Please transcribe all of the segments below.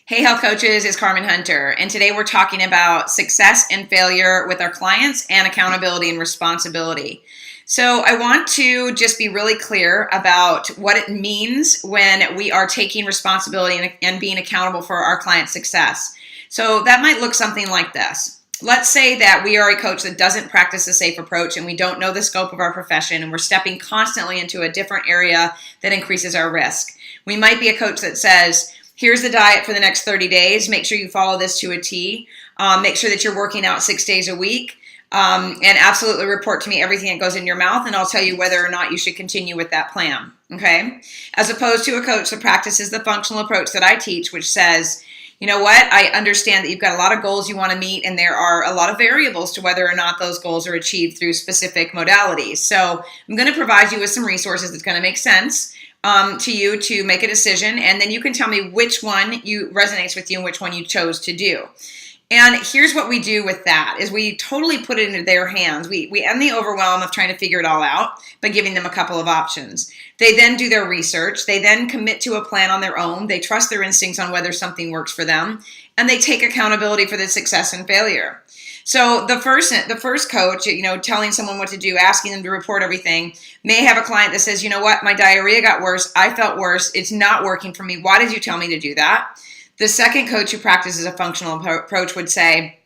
Hey, health coaches, it's Carmen Hunter, and today we're talking about success and failure with our clients and accountability and responsibility. So, I want to just be really clear about what it means when we are taking responsibility and being accountable for our client's success. So, that might look something like this. Let's say that we are a coach that doesn't practice a safe approach and we don't know the scope of our profession and we're stepping constantly into a different area that increases our risk. We might be a coach that says, here's the diet for the next 30 days. Make sure you follow this to a T. Make sure that you're working out 6 days a week. And absolutely report to me everything that goes in your mouth, and I'll tell you whether or not you should continue with that plan. Okay? As opposed to a coach that practices the functional approach that I teach, which says, you know what? I understand that you've got a lot of goals you want to meet, and there are a lot of variables to whether or not those goals are achieved through specific modalities. So I'm going to provide you with some resources that's going to make sense to you to make a decision, and then you can tell me which one resonates with you and which one you chose to do. And here's what we do with that is we totally put it into their hands. We end the overwhelm of trying to figure it all out by giving them a couple of options. They then do their research. They then commit to a plan on their own. They trust their instincts on whether something works for them, and they take accountability for the success and failure. So the first coach, telling someone what to do, asking them to report everything, may have a client that says, you know what, my diarrhea got worse. I felt worse. It's not working for me. Why did you tell me to do that? The second coach who practices a functional approach would say,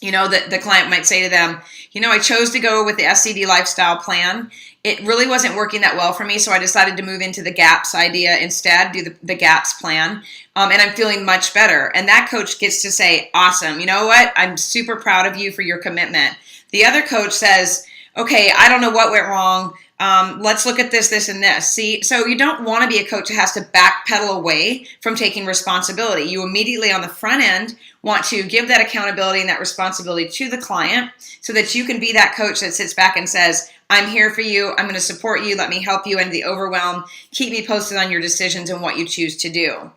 the client might say to them, I chose to go with the SCD lifestyle plan. It really wasn't working that well for me, so I decided to move into the GAPS idea instead, do the GAPS plan, and I'm feeling much better. And that coach gets to say, awesome, you know what? I'm super proud of you for your commitment. The other coach says, okay, I don't know what went wrong. Let's look at this, and this. See, so you don't want to be a coach that has to backpedal away from taking responsibility. You immediately on the front end want to give that accountability and that responsibility to the client so that you can be that coach that sits back and says, I'm here for you. I'm going to support you. Let me help you into the overwhelm. Keep me posted on your decisions and what you choose to do.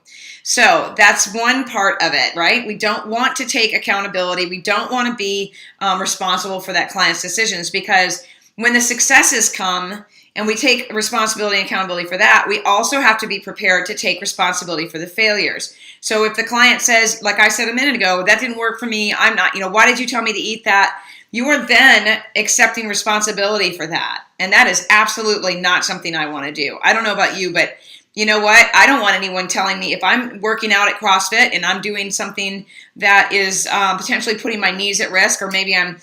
So that's one part of it, right? We don't want to take accountability. We don't want to be responsible for that client's decisions, because when the successes come and we take responsibility and accountability for that, we also have to be prepared to take responsibility for the failures. So if the client says, like I said a minute ago, that didn't work for me, I'm not, why did you tell me to eat that? You are then accepting responsibility for that. And that is absolutely not something I want to do. I don't know about you, but you know what? I don't want anyone telling me if I'm working out at CrossFit and I'm doing something that is potentially putting my knees at risk, or maybe I'm,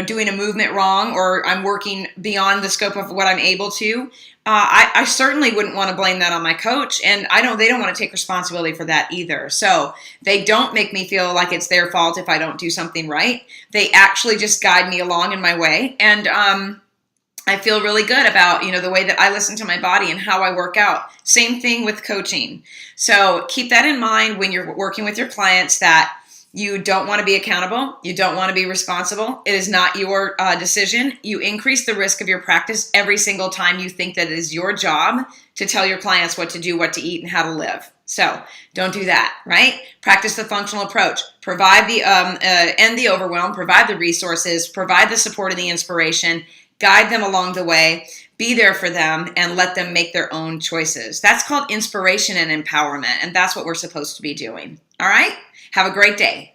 doing a movement wrong, or I'm working beyond the scope of what I'm able to. I certainly wouldn't want to blame that on my coach, and they don't want to take responsibility for that either. So they don't make me feel like it's their fault if I don't do something right. They actually just guide me along in my way, and I feel really good about, the way that I listen to my body and how I work out. Same thing with coaching. So keep that in mind when you're working with your clients, that you don't want to be accountable. You don't want to be responsible. It is not your decision. You increase the risk of your practice every single time you think that it is your job to tell your clients what to do, what to eat, and how to live. So don't do that, right? Practice the functional approach. Provide the end the overwhelm. Provide the resources. Provide the support and the inspiration. Guide them along the way, be there for them, and let them make their own choices. That's called inspiration and empowerment, and that's what we're supposed to be doing. All right? Have a great day.